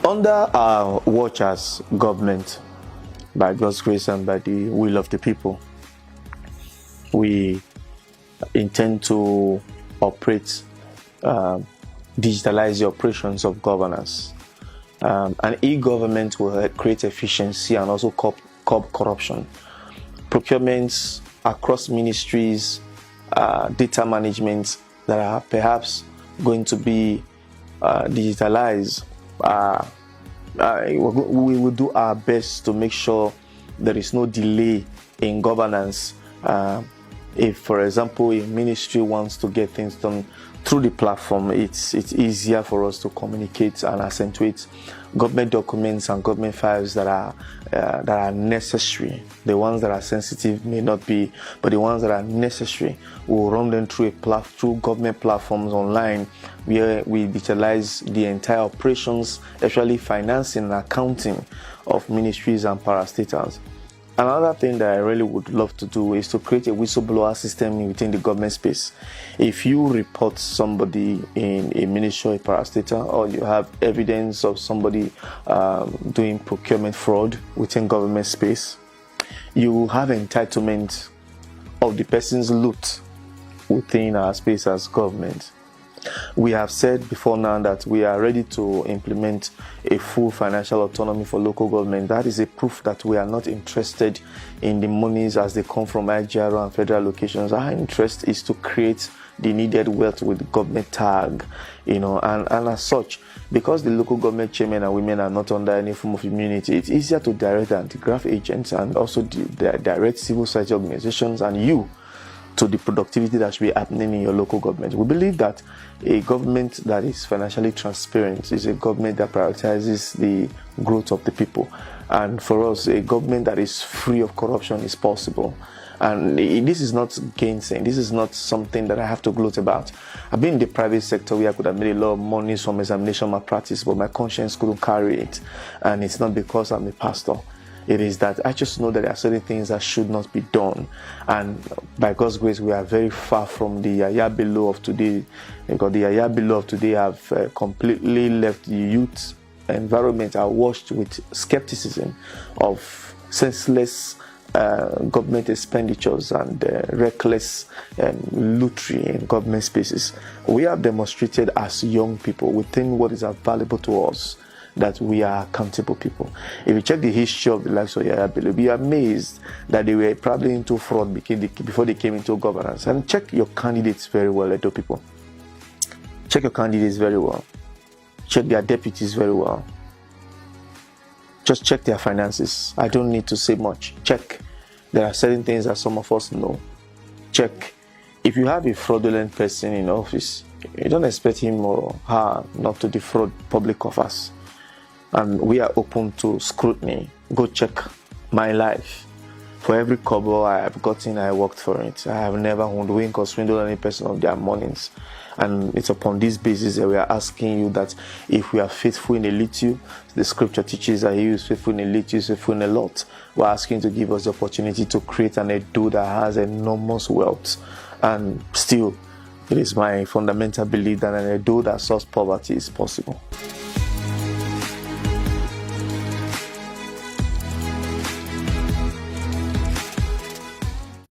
Under our watch as government, by God's grace and by the will of the people, we intend to operate, digitalize the operations of governance. And e-government will create efficiency and also curb corruption. Procurements across ministries, data management that are perhaps going to be digitalized. We will do our best to make sure there is no delay in governance. If, for example, a ministry wants to get things done through the platform, it's easier for us to communicate and accentuate government documents and government files that are necessary. The ones that are sensitive may not be, but the ones that are necessary, we'll run them through government platforms online, where we digitalize the entire operations, especially financing and accounting of ministries and parastatals. Another thing that I really would love to do is to create a whistleblower system within the government space. If you report somebody in a ministry or a parastatal, or you have evidence of somebody doing procurement fraud within government space, you have entitlement of the person's loot within our space as government. We have said before now that we are ready to implement a full financial autonomy for local government. That is a proof that we are not interested in the monies as they come from IGRO and federal locations. Our interest is to create the needed wealth with the government tag, and as such, because the local government chairmen and women are not under any form of immunity, it's easier to direct the anti-graft agents and also direct civil society organizations and you to the productivity that should be happening in your local government. We believe that a government that is financially transparent is a government that prioritizes the growth of the people. And for us, a government that is free of corruption is possible. And this is not gainsaying. This is not something that I have to gloat about. I've been in the private sector where I could have made a lot of money from examination malpractice, but my conscience couldn't carry it. And it's not because I'm a pastor. It is that I just know that there are certain things that should not be done. And by God's grace, we are very far from the Yaya Bello of today. Because the Yaya Bello of today have completely left the youth environment are washed with skepticism of senseless government expenditures and reckless lootery in government spaces. We have demonstrated as young people within what is available to us that we are accountable people. If you check the history of the likes of Yaya Bello, you'll be amazed that they were probably into fraud before they came into governance. And check your candidates very well, Edo people. Check your candidates very well. Check their deputies very well. Just check their finances. I don't need to say much. Check. There are certain things that some of us know. Check. If you have a fraudulent person in office, you don't expect him or her not to defraud public offers. And we are open to scrutiny. Go check my life. For every kobo I have gotten, I worked for it. I have never hoodwinked or swindled any person of their monies. And it's upon this basis that we are asking you that if we are faithful in a little, the scripture teaches that he who is faithful in a little is faithful in a lot. We're asking you to give us the opportunity to create an Edo that has enormous wealth. And still, it is my fundamental belief that an Edo that solves poverty is possible.